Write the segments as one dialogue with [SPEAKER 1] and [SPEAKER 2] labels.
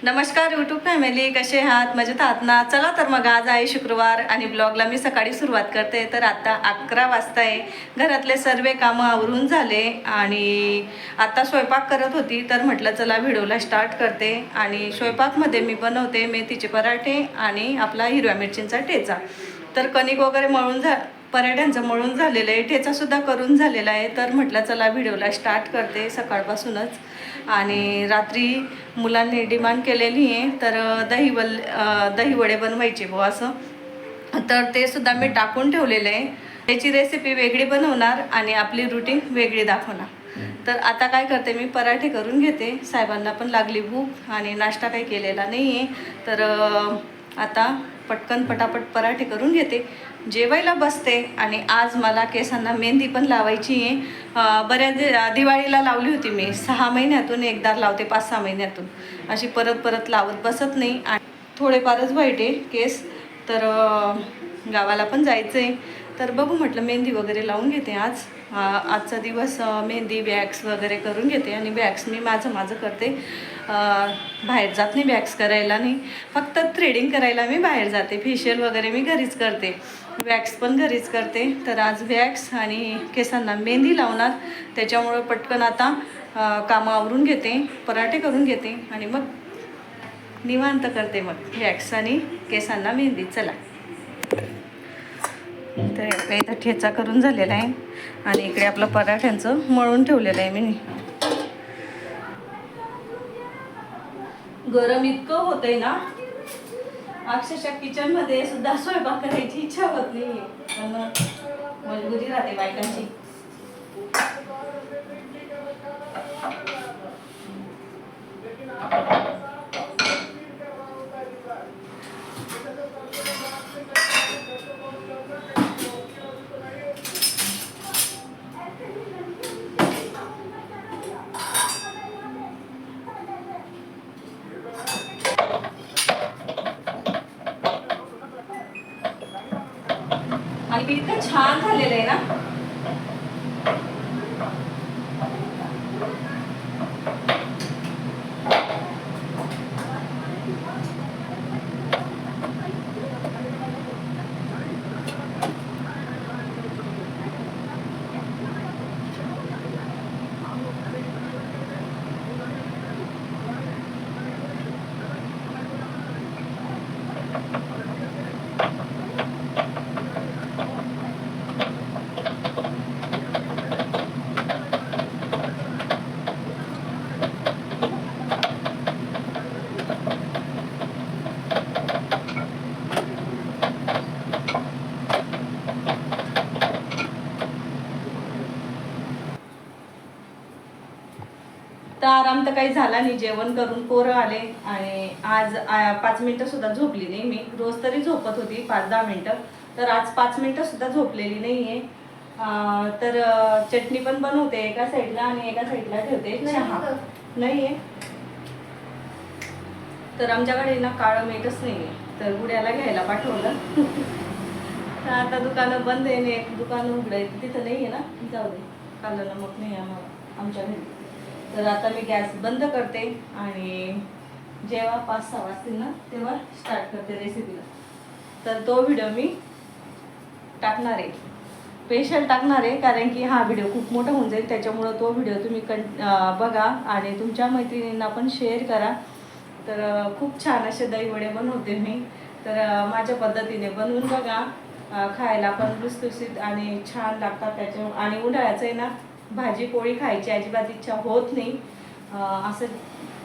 [SPEAKER 1] नमस्कार YouTube family, कसे आहात? मजेत आहात ना? चला तर मग आज आहे शुक्रवार आणि ब्लॉगला मी सकाळी सुरुवात करते. तर आता 11 वाजता आहे. घरातले सर्व कामं आवरून झाले आणि आता स्वयंपाक करत होती. तर म्हटलं चला व्हिडिओला स्टार्ट करते. आणि स्वयंपाकमध्ये मी बनवते मेथीचे पराठे आणि आपला हिरव्या मिरचींचा ठेचा. तर कणिक वगैरे पराठ्यांचं मळून झालेलं आहे, ठेचासुद्धा करून झालेला आहे. तर म्हटलं चला व्हिडिओला स्टार्ट करते सकाळपासूनच. आणि रात्री मुलांनी डिमांड केलेली आहे तर दही वडे बनवायचे बुवा असं. तर ते सुद्धा मी टाकून ठेवलेलं आहे. त्याची रेसिपी वेगळी बनवणार आणि आपली रुटीन वेगळी दाखवणार. तर आता काय करते, मी पराठे करून घेते. साहेबांना पण लागली भूक आणि नाश्ता काही केलेला नाही आहे. तर आता पटकन पटापट पराठे करून घेते, जेवायला बसते. आणि आज मला केसांना मेहंदी पण लावायची आहे. बऱ्याच दिवाळीला लावली होती मी, 6 महिन्यातून एकदा लावते, 5-6 महिन्यातून. अशी परत परत लावत बसत नाही. आणि थोडेफारच वाईट आहे केस. तर गावाला पण जायचं आहे. तर बघू म्हटलं मेहंदी वगैरे लावून घेते आजचा दिवस. मेहंदी वॅक्स वगैरे करून घेते. आणि वॅक्स मी माझं करते, बाहेर जात नाही वॅक्स करायला. नाही, फक्त थ्रेडिंग करायला मी बाहेर जाते. फेशियल वगैरे मी घरीच करते, वॅक्स पण घरीच करते. तर आज वॅक्स आणि केसांना मेहंदी लावणार. त्याच्यामुळं पटकन आता कामं आवरून घेते, पराठे करून घेते आणि मग निवांत करते मग वॅक्स आणि केसांना मेहंदी. चला, तर इथं ठेचा करून झालेला आहे आणि इकडे आपलं पराठ्यांचं मळून ठेवलेलं आहे मी. गरम इतकं होतंय ना, अक्षरशः किचनमध्ये सुद्धा स्वयंपाक करायची इच्छा होत नाही. पण मजबुरी राहते बायकांची. आणि इतकं छान झालेलं आहे ना. तर आराम तर काही झाला नाही. जेवण करून पोरं आले आणि आज 5 मिनिटं सुद्धा झोपली नाही मी. रोज तरी झोपत होती 5-10 मिनिटं, तर आज 5 मिनिटं सुद्धा झोपलेली नाही आहे. तर चटणी पण बनवते एका साईडला आणि एका साईडला ठेवते चहा. नाही आहे तर आमच्याकडे ना काळं मीठच नाही आहे, तर गुड्याला घ्यायला पाठवलं. तर आता दुकानं बंद आहे, एक दुकान उघडं आहे तिथं नाही आहे ना, जाऊ दे, काला नमक नाही आम्हाला आमच्या घरी. तर आता मी गॅस बंद करते आणि जेव्हा 5-6 वाजतील ना तेव्हा स्टार्ट करते रेसिपीला. तर तो व्हिडिओ मी टाकणार आहे, स्पेशल टाकणार आहे, कारण की हा व्हिडिओ खूप मोठा होऊन जाईल. त्याच्यामुळं तो व्हिडिओ तुम्ही बघा आणि तुमच्या मैत्रिणींना पण शेअर करा. तर खूप छान असे दही वडे बनवते मी. तर माझ्या पद्धतीने बनवून बघा, खायला पण लुसलुसीत आणि छान लागतात त्याच्या. आणि उन्हाळ्याचं आहे ना, भाजी पोळी खायची अजिबात इच्छा होत नाही. असं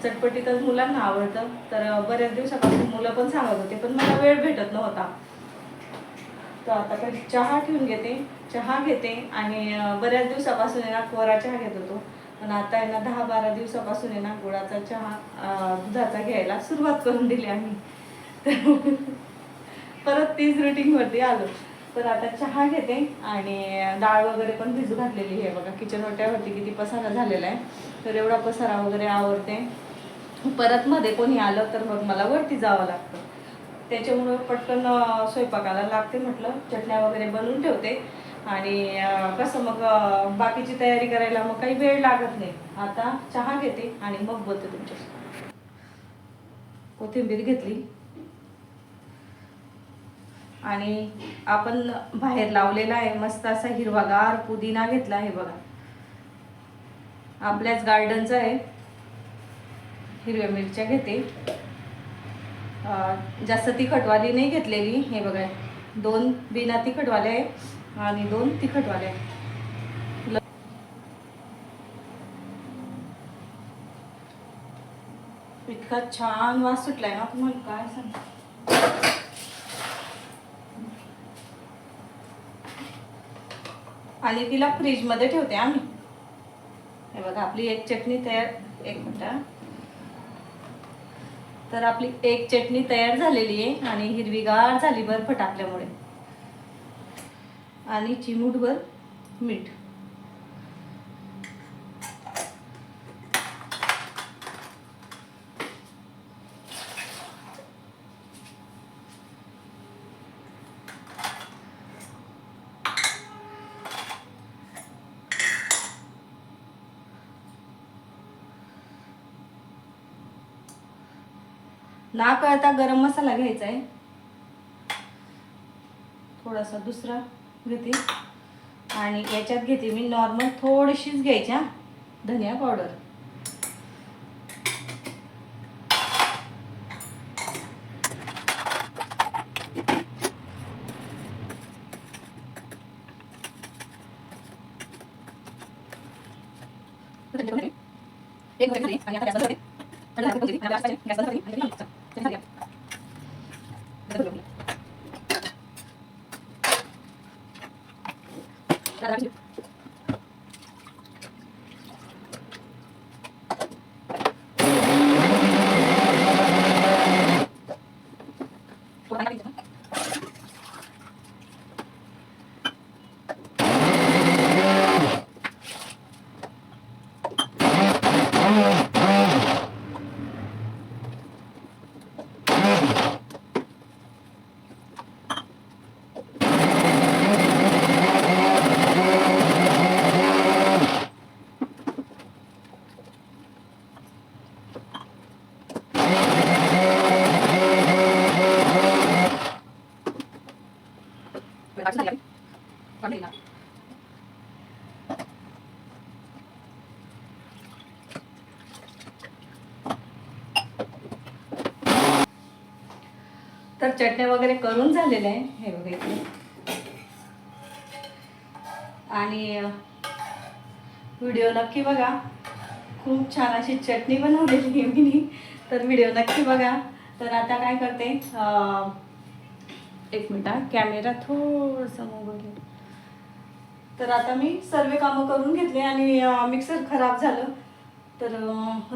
[SPEAKER 1] चटपटीतच मुलांना आवडतं. तर बऱ्याच दिवसापासून मुलं पण सांगत होते, पण मला वेळ भेटत नव्हता. तर आता काही चहा ठेवून घेते, चहा घेते. आणि बऱ्याच दिवसापासून आहे ना कोरा चहा घेत होतो, पण आता आहे ना 10-12 दिवसापासून आहे ना गुळाचा चहा, दुधाचा घ्यायला सुरुवात करून दिली आम्ही. तर परत तीच रुटीनवरती आलो. तर आता चहा घेते आणि डाळ वगैरे पण भिजू घातलेली आहे बघा. किचन ओट्यावरती किती पसारा झालेला आहे, तर एवढा पसारा वगैरे आवरते. परत मध्ये कोणी आलं तर मग मला वरती जावं लागतं. त्याच्यामुळं पटकन स्वयंपाकाला लागते. म्हटलं चटण्या वगैरे बनवून ठेवते आणि कसं मग बाकीची तयारी करायला मग काही वेळ लागत नाही. आता चहा घेते आणि मग बोलते तुमच्याशी. कोथिंबीर घेतली आणि आपण बाहेर लावलेला आहे मस्त असा हिरवागार पुदिना घेतला आहे बघा, आपल्याच गार्डनचा आहे. हिरव्या मिरच्या घेते, जास्त तिखटवाली नाही घेतलेली. हे बघा 2 बिना तिखटवाले आहे आणि 2 तिखटवाले आहे. इतका छान वास सुटलाय ना तुम्हाला काय सांग. आणि तिला फ्रीजमध्ये ठेवते आम्ही. हे बघा आपली एक चटणी तयार. एक मिनिट. तर आपली एक चटणी तयार झालेली आहे आणि हिरवीगार झाली बर्फ टाकल्यामुळे. आणि चिमूटभर मीठ. ना कळता गरम मसाला घ्यायचा आहे थोडासा, दुसरा घेते. आणि याच्यात घेते मी नॉर्मल थोडीशीच घ्यायची धनिया पावडर. तर चटण्या वगैरे करून झालेले आहे हे बघा इथे. आणि व्हिडिओ नक्की बघा, खूप छान अशी चटणी बनवलेली आहे मी. तर व्हिडिओ नक्की बघा. तर आता काय करते, एक मिनिट कॅमेरा थोडंसं मोबाईल. तर आता मी सर्व कामं करून घेतले आणि मिक्सर खराब झालं तर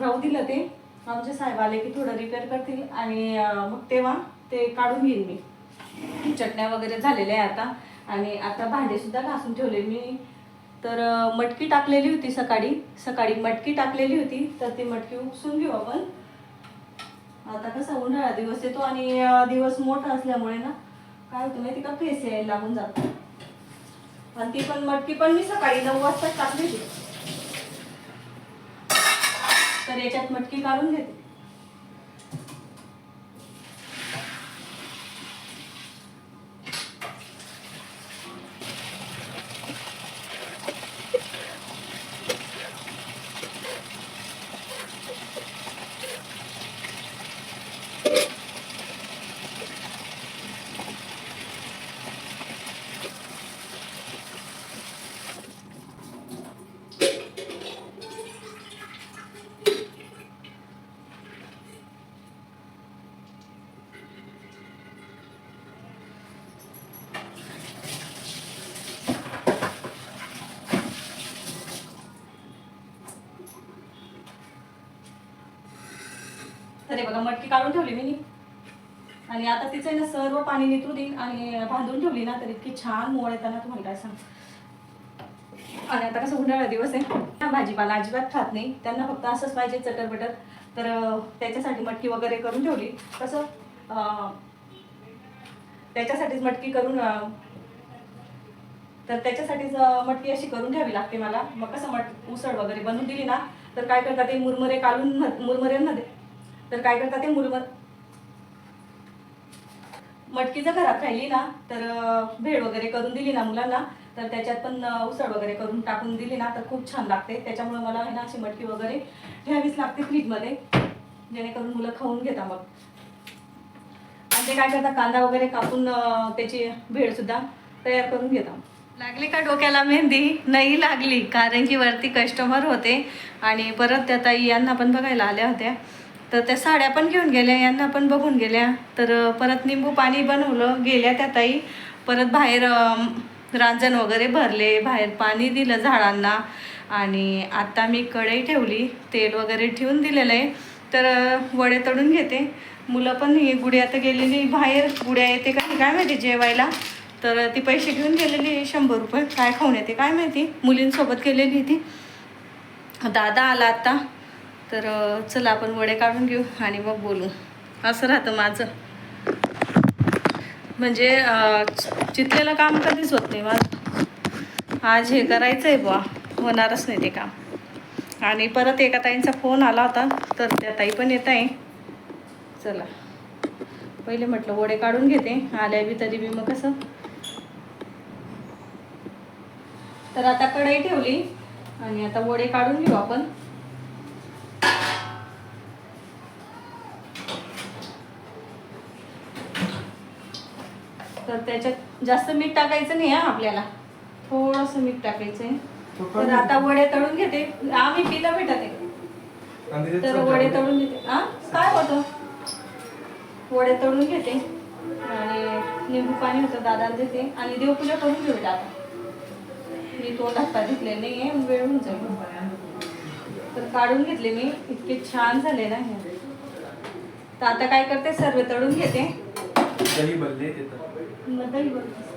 [SPEAKER 1] राहू दिलं ते. आमचे साहेब आले की थोडं रिपेअर करतील आणि मग तेव्हा ते काढून घेईन मी. चटण्या वगैरे झालेल्या आहे आता. आणि आता भांडे सुद्धा घासून ठेवले मी. तर मटकी टाकलेली होती सकाळी मटकी टाकलेली होती, तर ती मटकी उपसून घेऊ आपण. आता कसा उन्हाळा दिवस येतो आणि दिवस मोठा असल्यामुळे ना काय होतं माहिती का, फेस यायला लागून जातो. आणि ती पण मटकी पण मी सकाळी 9 वाजता टाकली होती. तर याच्यात मटकी काढून घेते. तर हे बघा मटकी काढून ठेवली मी. आणि आता तिचं ना सर्व पाणी निथळू देईन आणि बांधून ठेवली ना तर इतकी छान मोड येताना तुम्हाला काय सांग. आणि आता कसं उन्हाळा दिवस आहे, भाजीपाला अजिबात खात नाही, त्यांना फक्त असंच पाहिजे चटरबटर. तर त्याच्यासाठी मटकी वगैरे करून ठेवली. कसं त्याच्यासाठीच मटकी करून, तर त्याच्यासाठीच मटकी अशी करून घ्यावी लागते मला. मग कसं उसळ वगैरे बनवून दिली ना तर काय करतात ते मुरमुरे काढून मुरमुऱ्यांमध्ये, तर काय करतात ते मटकी जर घरात राहिली ना तर भेळ वगैरे करून दिली ना मुलांना, तर त्याच्यात पण उसळ वगैरे करून टाकून दिली ना तर खूप छान लागते. त्याच्यामुळे मला आहे ना अशी मटकी वगैरे ठेवावीच लागते फ्रीजमध्ये, जेणेकरून मुलं खाऊन घेतात मग. आणि ते काय करतात, कांदा वगैरे कापून त्याची भेळसुद्धा तयार करून घेतात. लागली का डोक्याला मेहंदी? नाही लागली, कारण की वरती कस्टमर होते आणि परत त्या ताई यांना पण बघायला आल्या होत्या, तर त्या साड्या पण घेऊन गेल्या, यांना पण बघून गेल्या. तर परत निंबू पाणी बनवलं, गेल्या त्या ताई. परत बाहेर रांजण वगैरे भरले, बाहेर पाणी दिलं झाडांना. आणि आता मी कढई ठेवली, तेल वगैरे ठेवून दिलेलं आहे. तर वडे तळून घेते. मुलं पण ही गुड्या आता गेलेली बाहेर, गुड्या येते का काय माहिती जेवायला, तर ती पैसे घेऊन गेलेली 100 रुपये. काय खाऊन येते काय माहिती, मुलींसोबत गेलेली ती. दादा आला आत्ता, तर चला आपण वडे काढून घेऊ आणि मग बोलू. असं राहतं माझं, म्हणजे चितलेलं काम कधीच होत नाही माझं. आज हे करायचं आहे बुवा, होणारच नाही ते काम. आणि परत एका ताईंचा फोन आला होता, तर त्या ताई पण येत आहे. चला पहिले म्हटलं वडे काढून घेते, आल्या बी तरी बी मग कसं. तर आता कढई ठेवली आणि आता वडे काढून घेऊ आपण. तर त्याच्यात जास्त मीठ टाकायचं नाही आहे आपल्याला, थोडंसं मीठ टाकायचं आहे. तर आता वडे तळून घेते. आम्ही पिला भेटत आहे, तर वडे तळून घेते. काय होतं, वडे तळून घेते आणि निंबू पाणी होतं दादाला देते आणि देवपूजा करून घेऊ. आता मी तोंड हात घेतले नाही आहे, वेळ होऊन जाईल. तर काढून घेतले मी, इतके छान झाले ना हे. तर आता काय करते, सर्व तळून घेते.
[SPEAKER 2] दही भल्ले
[SPEAKER 1] दही भल्ले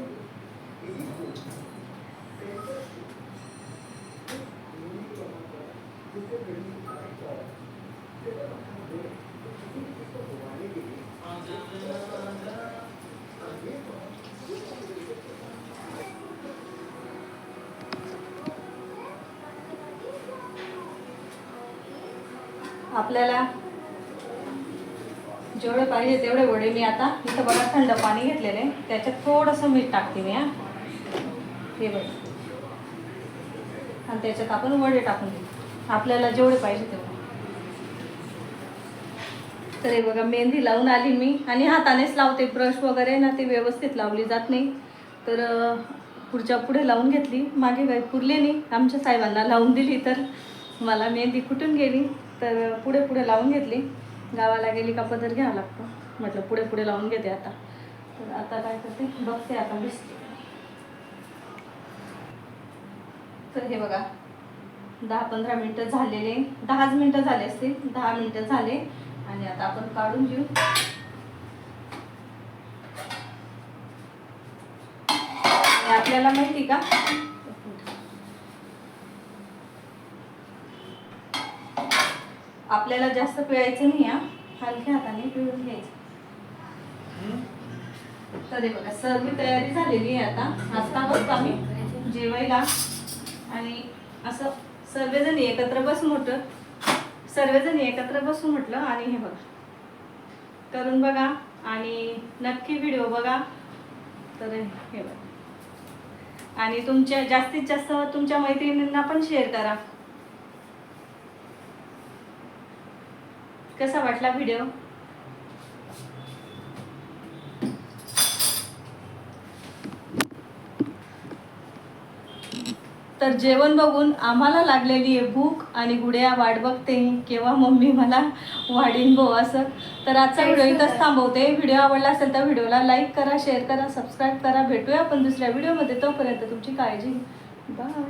[SPEAKER 1] आपल्याला जेवढे पाहिजे तेवढे वडे मी आता इथं बघा थंड पाणी घेतलेले, त्याच्यात थोडंसं मीठ टाकते मी. हे बघ, आणि त्याच्यात आपण वडे टाकून देऊ आपल्याला जेवढे पाहिजे तेवढे. तर हे बघा मेहंदी लावून आली मी, आणि हातानेच लावते, ब्रश वगैरे ना ते व्यवस्थित लावली जात नाही. तर पुढे लावून घेतली. मागे काही पुरले नाही, आमच्या साहेबांना लावून दिली तर मला मेहंदी कुठून गेली, तर पुढे लावून घेतली. गावाला गेली का पदर घ्यावा लागतो, म्हटलं पुढे लावून घेते आता. तर आता काय करते बघते, आता दिसते. तर हे बघा 10-15 मिनटं झालेले, 10 मिनटं झाले असतील, 10 मिनटं झाले. आणि आता आपण काढून घेऊ. आपल्याला माहिती का, आपल्याला जास्त पिळायचं नाही, हलक्या हाताने पिळून घ्यायचं. तर हे बघा सर्व तयारी झालेली आहे. आता बसतो आम्ही जेवायला, आणि असं सर्वजणी एकत्र बसून म्हटलं. आणि हे बघा करून बघा आणि नक्की व्हिडिओ बघा. तर हे बघा, आणि तुमच्या जास्तीत जास्त तुमच्या मैत्रिणींना पण शेअर करा. कसा वाटला व्हिडिओ? तर जेवण बघून आम्हाला लागलेली आहे भूक, आणि गुड्या वाट बघते केव्हा मम्मी मला वाढीन भाऊ असं. तर आजचा व्हिडिओ इथंच थांबवते. व्हिडिओ आवडला असेल तर व्हिडिओला लाईक करा, शेअर करा, सबस्क्राईब करा. भेटूया आपण दुसऱ्या व्हिडिओमध्ये. तोपर्यंत तुमची काळजी. बाय.